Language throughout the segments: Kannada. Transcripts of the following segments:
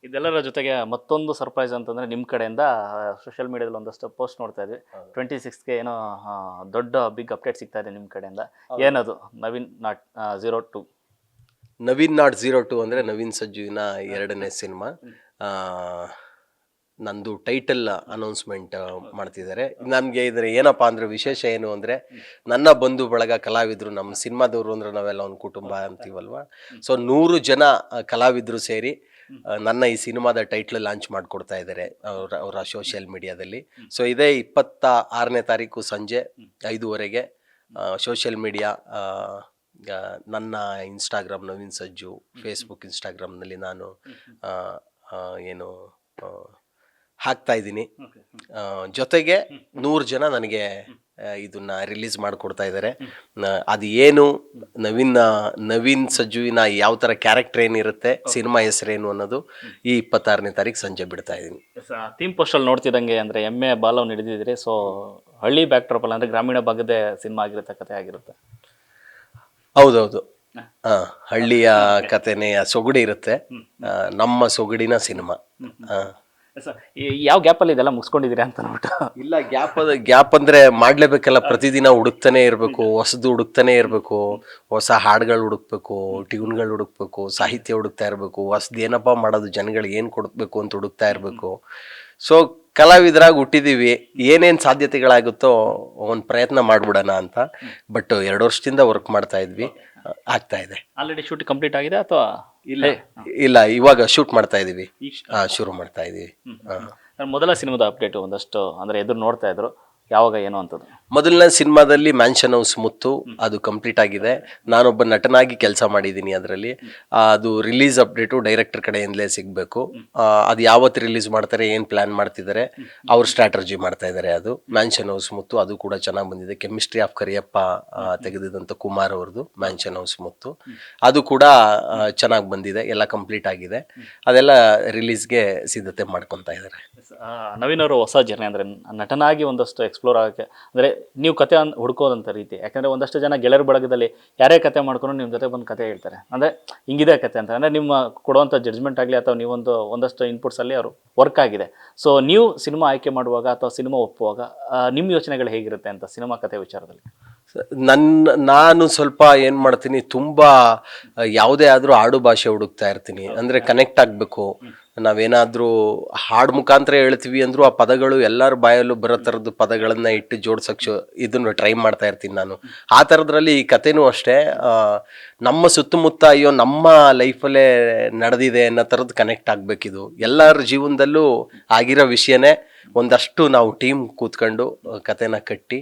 ಇದೆಲ್ಲರ ಜೊತೆಗೆ ಮತ್ತೊಂದು ಸರ್ಪ್ರೈಸ್ ಅಂತಂದ್ರೆ ನಿಮ್ಮ ಕಡೆಯಿಂದ ಸೋಷಿಯಲ್ ಮೀಡಿಯಾದಲ್ಲಿ ಒಂದಷ್ಟು ಪೋಸ್ಟ್ ನೋಡ್ತಾ ಇದ್ವಿ. 26ಗೆ ಏನೋ ದೊಡ್ಡ ಬಿಗ್ ಅಪ್ಡೇಟ್ ಸಿಗ್ತಾ ಇದೆ ನಿಮ್ಮ ಕಡೆಯಿಂದ. ಏನದು ನವೀನ್ ನಾಟ್ 02? ನವೀನ್ ನಾಟ್ 02 ಅಂದರೆ ನವೀನ್ ಸಜ್ಜುವಿನ 2ನೇ ಸಿನಿಮಾ. ನಂದು ಟೈಟಲ್ ಅನೌನ್ಸ್ಮೆಂಟ್ ಮಾಡ್ತಿದ್ದಾರೆ. ನನಗೆ ಇದರ ಏನಪ್ಪ ಅಂದರೆ ವಿಶೇಷ ಏನು ಅಂದರೆ, ನನ್ನ ಬಂಧು ಬಳಗ ಕಲಾವಿದರು, ನಮ್ಮ ಸಿನಿಮಾದವರು ಅಂದರೆ ನಾವೆಲ್ಲ ಒಂದು ಕುಟುಂಬ ಅಂತೀವಲ್ವ. ಸೊ 100 ಜನ ಕಲಾವಿದರು ಸೇರಿ ನನ್ನ ಈ ಸಿನಿಮಾದ ಟೈಟ್ಲ್ ಲಾಂಚ್ ಮಾಡಿಕೊಡ್ತಾ ಇದ್ದಾರೆ ಅವರ ಸೋಷಿಯಲ್ ಮೀಡಿಯಾದಲ್ಲಿ. ಸೊ ಇದೇ 26ನೇ ತಾರೀಕು ಸಂಜೆ 5:30ಗೆ ಸೋಷಿಯಲ್ ಮೀಡಿಯಾ, ನನ್ನ ಇನ್ಸ್ಟಾಗ್ರಾಮ್ ನವೀನ್ ಸಜ್ಜು, ಫೇಸ್ಬುಕ್ ಇನ್ಸ್ಟಾಗ್ರಾಮ್ನಲ್ಲಿ ನಾನು ಏನು ಹಾಕ್ತಾ ಇದ್ದೀನಿ. ಜೊತೆಗೆ 100 ಜನ ನನಗೆ ಇದನ್ನ ರಿಲೀಸ್ ಮಾಡಿಕೊಡ್ತಾ ಇದ್ದಾರೆ. ಅದು ಏನು ನವೀನ್ ಸಜ್ಜುವಿನ ಯಾವ ಥರ ಕ್ಯಾರೆಕ್ಟರ್ ಏನಿರುತ್ತೆ, ಸಿನಿಮಾ ಹೆಸರೇನು ಅನ್ನೋದು ಈ 26ನೇ ತಾರೀಕು ಸಂಜೆ ಬಿಡ್ತಾ ಇದ್ದೀನಿ. ಥೀಮ್ ಪೋಸ್ಟಲ್ಲಿ ನೋಡ್ತಿದ್ದಂಗೆ ಅಂದರೆ ಎಮ್ಮೆ ಬಾಲವನ್ನು ಹಿಡಿದಿದ್ರಿ. ಸೊ ಹಳ್ಳಿ ಬ್ಯಾಕ್ ಡ್ರಾಪ್ ಅಲ್ಲ, ಅಂದರೆ ಗ್ರಾಮೀಣ ಭಾಗದ ಸಿನಿಮಾ ಆಗಿರುತ್ತೆ, ಕಥೆ ಆಗಿರುತ್ತೆ. ಹೌದೌದು, ಹಳ್ಳಿಯ ಕಥೆನೇ ಸೊಗಡಿ ಇರುತ್ತೆ, ನಮ್ಮ ಸೊಗಡಿನ ಸಿನಿಮಾ. ಯಾವ ಗ್ಯಾಪಲ್ಲಿ ಇದೆಲ್ಲ ಮುಗಿಸ್ಕೊಂಡಿದ್ದೀರಾ ಅಂತ ನೋಡ್ಬಿಟ್ಟು? ಇಲ್ಲ, ಗ್ಯಾಪ್ ಅಂದರೆ ಮಾಡಲೇಬೇಕಲ್ಲ, ಪ್ರತಿದಿನ ಹುಡುಕ್ತಾನೆ ಇರಬೇಕು, ಹೊಸದು ಹುಡುಕ್ತಾನೆ ಇರಬೇಕು, ಹೊಸ ಹಾಡುಗಳು ಹುಡುಕ್ಬೇಕು, ಟ್ಯೂನ್ಗಳು ಹುಡುಕ್ಬೇಕು, ಸಾಹಿತ್ಯ ಹುಡುಕ್ತಾ ಇರಬೇಕು, ಹೊಸದು ಏನಪ್ಪ ಮಾಡೋದು, ಜನಗಳಿಗೆ ಏನು ಕೊಡಬೇಕು ಅಂತ ಹುಡುಕ್ತಾ ಇರಬೇಕು. ಸೊ ಕಲಾವಿದರಾಗಿ ಹುಟ್ಟಿದ್ದೀವಿ, ಏನೇನು ಸಾಧ್ಯತೆಗಳಾಗುತ್ತೋ ಒಂದು ಪ್ರಯತ್ನ ಮಾಡಿಬಿಡೋಣ ಅಂತ. ಬಟ್ 2 ವರ್ಷದಿಂದ ವರ್ಕ್ ಮಾಡ್ತಾ ಇದ್ವಿ, ಆಗ್ತಾ ಇದೆ. ಆಲ್ರೆಡಿ ಶೂಟ್ ಕಂಪ್ಲೀಟ್ ಆಗಿದೆ ಅಥವಾ ಇಲ್ಲ, ಇವಾಗ ಶೂಟ್ ಮಾಡ್ತಾ ಇದೀವಿ, ಶುರು ಮಾಡ್ತಾ ಇದೀವಿ. ಮೊದಲ ಸಿನಿಮಾದ ಅಪ್ಡೇಟ್ ಒಂದಷ್ಟು ಅಂದ್ರೆ ಎದುರು ನೋಡ್ತಾ ಇದ್ರು, ಯಾವಾಗ ಏನು ಅಂತದ್ದು? ಮೊದಲನೇ ಸಿನಿಮಾದಲ್ಲಿ ಮ್ಯಾನ್ಷನ್ ಹೌಸ್ ಮುತ್ತು, ಅದು ಕಂಪ್ಲೀಟ್ ಆಗಿದೆ. ನಾನೊಬ್ಬ ನಟನಾಗಿ ಕೆಲಸ ಮಾಡಿದ್ದೀನಿ ಅದರಲ್ಲಿ. ಅದು ರಿಲೀಸ್ ಅಪ್ಡೇಟು ಡೈರೆಕ್ಟರ್ ಕಡೆಯಿಂದಲೇ ಸಿಗಬೇಕು. ಅದು ಯಾವತ್ತು ರಿಲೀಸ್ ಮಾಡ್ತಾರೆ, ಏನು ಪ್ಲ್ಯಾನ್ ಮಾಡ್ತಿದ್ದಾರೆ, ಅವ್ರ ಸ್ಟ್ರಾಟರ್ಜಿ ಮಾಡ್ತಾ ಇದ್ದಾರೆ. ಅದು ಮ್ಯಾನ್ಷನ್ ಹೌಸ್ ಮುತ್ತು, ಅದು ಕೂಡ ಚೆನ್ನಾಗಿ ಬಂದಿದೆ. ಕೆಮಿಸ್ಟ್ರಿ ಆಫ್ ಕರಿಯಪ್ಪ ತೆಗೆದಿದ್ದಂಥ ಕುಮಾರ್ ಅವ್ರದ್ದು ಮ್ಯಾನ್ಷನ್ ಹೌಸ್ ಮುತ್ತು, ಅದು ಕೂಡ ಚೆನ್ನಾಗಿ ಬಂದಿದೆ, ಎಲ್ಲ ಕಂಪ್ಲೀಟ್ ಆಗಿದೆ. ಅದೆಲ್ಲ ರಿಲೀಸ್ಗೆ ಸಿದ್ಧತೆ ಮಾಡ್ಕೊತಾ ಇದ್ದಾರೆ. ನವೀನ್ ಅವರು ಹೊಸ ಜರ್ನಿ ಅಂದರೆ ನಟನಾಗಿ ಒಂದಷ್ಟು ಎಕ್ಸ್ಪ್ಲೋರ್ ಆಗೋಕ್ಕೆ, ಅಂದರೆ ನೀವು ಕತೆ ಹುಡ್ಕೋದಂಥ ರೀತಿ. ಯಾಕಂದರೆ ಒಂದಷ್ಟು ಜನ ಗೆಳೆಯರ ಬಳಗದಲ್ಲಿ ಯಾರೇ ಕತೆ ಮಾಡ್ಕೊಂಡು ನಿಮ್ಮ ಜೊತೆ ಬಂದು ಕತೆ ಹೇಳ್ತಾರೆ, ಅಂದರೆ ಹಿಂಗಿದೆ ಕತೆ ಅಂತ. ಅಂದರೆ ನಿಮ್ಮ ಕೊಡುವಂಥ ಜಡ್ಜ್ಮೆಂಟ್ ಆಗಲಿ ಅಥವಾ ಒಂದಷ್ಟು ಇನ್ಪುಟ್ಸಲ್ಲಿ ಅವರು ವರ್ಕ್ ಆಗಿದೆ. ಸೊ ನೀವು ಸಿನಿಮಾ ಆಯ್ಕೆ ಮಾಡುವಾಗ ಅಥವಾ ಸಿನಿಮಾ ಒಪ್ಪುವಾಗ ನಿಮ್ಮ ಯೋಚನೆಗಳು ಹೇಗಿರುತ್ತೆ ಅಂತ ಸಿನಿಮಾ ಕತೆ ವಿಚಾರದಲ್ಲಿ? ನಾನು ಸ್ವಲ್ಪ ಏನು ಮಾಡ್ತೀನಿ, ತುಂಬ ಯಾವುದೇ ಆದರೂ ಆಡು ಭಾಷೆ ಹುಡುಕ್ತಾ ಇರ್ತೀನಿ. ಅಂದರೆ ಕನೆಕ್ಟ್ ಆಗಬೇಕು. ನಾವೇನಾದರೂ ಹಾಡು ಮುಖಾಂತರ ಹೇಳ್ತೀವಿ ಅಂದರೂ ಆ ಪದಗಳು ಎಲ್ಲರ ಬಾಯಲ್ಲೂ ಬರೋ ಥರದ್ದು ಪದಗಳನ್ನು ಇಟ್ಟು ಜೋಡ್ಸೋಕ್ಕೆ ಇದನ್ನು ಟ್ರೈ ಮಾಡ್ತಾ ಇರ್ತೀನಿ ನಾನು. ಆ ಥರದ್ರಲ್ಲಿ ಈ ಕಥೆನೂ ಅಷ್ಟೇ, ನಮ್ಮ ಸುತ್ತಮುತ್ತ ಅಯ್ಯೋ ನಮ್ಮ ಲೈಫಲ್ಲೇ ನಡೆದಿದೆ ಅನ್ನೋ ಥರದ್ದು ಕನೆಕ್ಟ್ ಆಗಬೇಕಿದು. ಎಲ್ಲರ ಜೀವನದಲ್ಲೂ ಆಗಿರೋ ವಿಷಯನೇ ಒಂದಷ್ಟು ನಾವು ಟೀಮ್ ಕೂತ್ಕೊಂಡು ಕಥೆನ ಕಟ್ಟಿ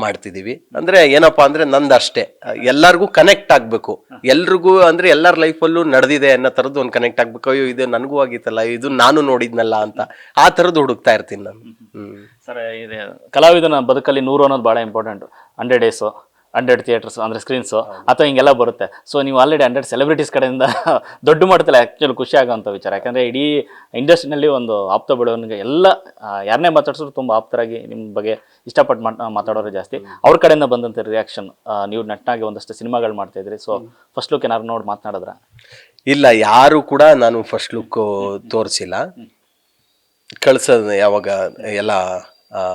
ಮಾಡ್ತಿದ್ದೀವಿ. ಅಂದರೆ ಏನಪ್ಪ ಅಂದರೆ ನಂದು ಅಷ್ಟೇ, ಎಲ್ಲರಿಗೂ ಕನೆಕ್ಟ್ ಆಗಬೇಕು. ಎಲ್ರಿಗೂ ಅಂದರೆ ಎಲ್ಲರ ಲೈಫಲ್ಲೂ ನಡೆದಿದೆ ಅನ್ನೋ ಥರದ್ದು ಒಂದು ಕನೆಕ್ಟ್ ಆಗಬೇಕು. ಅಯ್ಯೋ ಇದು ನನಗೂ ಆಗಿತ್ತಲ್ಲ, ಇದು ನಾನು ನೋಡಿದ್ನಲ್ಲ ಅಂತ, ಆ ಥರದ್ದು ಹುಡುಕ್ತಾ ಇರ್ತೀನಿ ನಾನು. ಸರ್, ಇದೆ ಕಲಾವಿದನ ಬದುಕಲ್ಲಿ 100 ಅನ್ನೋದು ಭಾಳ ಇಂಪಾರ್ಟೆಂಟು. 100 ಡೇಸು, 100 ಥಿಯೇಟರ್ಸ್ ಅಂದರೆ ಸ್ಕ್ರೀನ್ಸು ಅಥವಾ ಹಿಂಗೆಲ್ಲ ಬರುತ್ತೆ. ಸೊ ನೀವು ಆಲ್ರೆಡಿ 100 ಸೆಲೆಬ್ರಿಟೀಸ್ ಕಡೆಯಿಂದ ದೊಡ್ಡ ಮಟ್ಟದಲ್ಲಿ ಆ್ಯಕ್ಚುಲಿ ಖುಷಿ ಆಗೋಂಥ ವಿಚಾರ. ಯಾಕಂದರೆ ಇಡೀ ಇಂಡಸ್ಟ್ರಿನಲ್ಲಿ ಒಂದು ಆಪ್ತ ಬೆಳವಣಿಗೆ, ಎಲ್ಲ ಯಾರನ್ನೇ ಮಾತಾಡ್ಸಿದ್ರು ತುಂಬ ಆಪ್ತರಾಗಿ ನಿಮ್ಮ ಬಗ್ಗೆ ಇಷ್ಟಪಟ್ಟು ಮಾತಾಡೋರು ಜಾಸ್ತಿ. ಅವ್ರ ಕಡೆಯಿಂದ ಬಂದಂಥ ರಿಯಾಕ್ಷನ್, ನೀವು ನಟನಾಗಿ ಒಂದಷ್ಟು ಸಿನಿಮಾಗಳು ಮಾಡ್ತಾಯಿದ್ರಿ. ಸೊ ಫಸ್ಟ್ ಲುಕ್ ಏನಾದ್ರು ನೋಡಿ ಮಾತನಾಡಿದ್ರ? ಇಲ್ಲ, ಯಾರು ಕೂಡ ನಾನು ಫಸ್ಟ್ ಲುಕ್ ತೋರಿಸಿಲ್ಲ. ಕಳ್ಸೋದು ಯಾವಾಗ ಎಲ್ಲ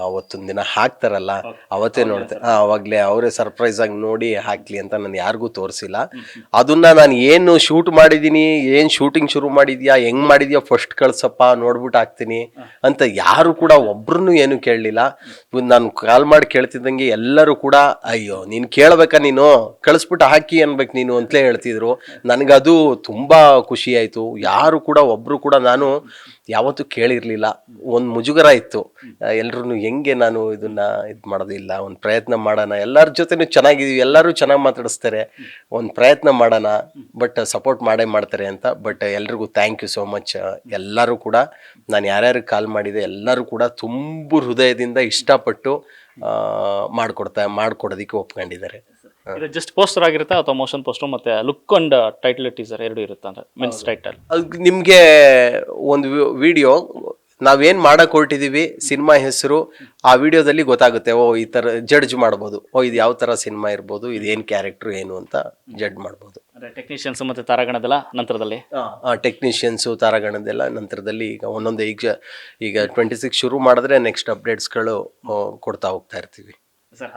ಅವತ್ತೊಂದು ದಿನ ಹಾಕ್ತಾರಲ್ಲ ಅವತ್ತೇ ನೋಡ್ತೆ, ಅವಾಗಲೇ ಅವರೇ ಸರ್ಪ್ರೈಸ್ ಆಗಿ ನೋಡಿ ಹಾಕ್ಲಿ ಅಂತ ನಾನು ಯಾರಿಗೂ ತೋರಿಸಿಲ್ಲ. ಅದನ್ನ ನಾನು ಏನು ಶೂಟ್ ಮಾಡಿದ್ದೀನಿ, ಏನು ಶೂಟಿಂಗ್ ಶುರು ಮಾಡಿದ್ಯಾ, ಹೆಂಗ್ ಮಾಡಿದ್ಯಾ, ಫಸ್ಟ್ ಕಳ್ಸಪ್ಪ ನೋಡ್ಬಿಟ್ಟು ಹಾಕ್ತೀನಿ ಅಂತ ಯಾರು ಕೂಡ ಒಬ್ರು ಏನು ಕೇಳಲಿಲ್ಲ. ನಾನು ಕಾಲ್ ಮಾಡಿ ಕೇಳ್ತಿದ್ದಂಗೆ ಎಲ್ಲರೂ ಕೂಡ ಅಯ್ಯೋ ನೀನು ಕೇಳ್ಬೇಕಾ, ನೀನು ಕಳಿಸ್ಬಿಟ್ಟು ಹಾಕಿ ಅನ್ಬೇಕು ನೀನು ಅಂತಲೇ ಹೇಳ್ತಿದ್ರು. ನನಗದು ತುಂಬ ಖುಷಿ ಆಯಿತು. ಯಾರು ಕೂಡ ಒಬ್ಬರು ಕೂಡ ನಾನು ಯಾವತ್ತೂ ಕೇಳಿರಲಿಲ್ಲ. ಒಂದು ಮುಜುಗರ ಇತ್ತು, ಎಲ್ಲರೂ ಹೆಂಗೆ ನಾನು ಇದನ್ನ ಇದು ಮಾಡೋದಿಲ್ಲ, ಒಂದು ಪ್ರಯತ್ನ ಮಾಡೋಣ, ಎಲ್ಲರ ಜೊತೆನೂ ಚೆನ್ನಾಗಿದ್ದೀವಿ, ಎಲ್ಲರೂ ಚೆನ್ನಾಗಿ ಮಾತಾಡಿಸ್ತಾರೆ, ಒಂದು ಪ್ರಯತ್ನ ಮಾಡೋಣ, ಬಟ್ ಸಪೋರ್ಟ್ ಮಾಡೇ ಮಾಡ್ತಾರೆ ಅಂತ. ಬಟ್ ಎಲ್ರಿಗೂ ಥ್ಯಾಂಕ್ ಯು ಸೋ ಮಚ್. ಎಲ್ಲರೂ ಕೂಡ ನಾನು ಯಾರ್ಯಾರಿಗೆ ಕಾಲ್ ಮಾಡಿದೆ ಎಲ್ಲರೂ ಕೂಡ ತುಂಬ ಹೃದಯದಿಂದ ಇಷ್ಟಪಟ್ಟು ಮಾಡಿಕೊಡೋದಕ್ಕೆ ಒಪ್ಕೊಂಡಿದ್ದಾರೆ. ಇದು ಜಸ್ಟ್ ಪೋಸ್ಟರ್ ಆಗಿರುತ್ತಾ ಅಥವಾ ಮೋಷನ್ ಪೋಸ್ಟರ್ ಮತ್ತೆ ಲುಕ್ ಅಂಡ್ ಟೈಟಲ್ ಟೀಸರ್ ಎರಡು ಇರುತ್ತೆ? ಅಂದರೆ ಮೆನ್ಸ್ ಟೈಟಲ್ ನಿಮಗೆ ಒಂದು ವಿಡಿಯೋ ನಾವೇನ್ ಮಾಡಕ್ ಹೊರಟಿದೀವಿ ಸಿನಿಮಾ ಹೆಸರು ಆ ವಿಡಿಯೋದಲ್ಲಿ ಗೊತ್ತಾಗುತ್ತೆ. ಓ ಈ ತರ ಜಡ್ಜ್ ಮಾಡ್ಬೋದು, ಓ ಇದು ಯಾವ ತರ ಸಿನಿಮಾ ಇರ್ಬೋದು, ಇದು ಏನ್ ಕ್ಯಾರೆಕ್ಟರ್ ಏನು ಅಂತ ಜಡ್ಜ್ ಮಾಡ್ಬೋದು. ಅಂದರೆ ಟೆಕ್ನಿಷಿಯನ್ಸ್ ಮತ್ತು ತಾರಾಗಣದೆಲ್ಲ ನಂತರದಲ್ಲಿ. ಟೆಕ್ನಿಷಿಯನ್ಸು ತಾರಾಗಣದೆಲ್ಲ ನಂತರದಲ್ಲಿ. ಈಗ ಒಂದೊಂದು ಈಗ 26 ಶುರು ಮಾಡಿದ್ರೆ ನೆಕ್ಸ್ಟ್ ಅಪ್ಡೇಟ್ಸ್ಗಳು ಕೊಡ್ತಾ ಹೋಗ್ತಾ ಇರ್ತೀವಿ. ಸರ್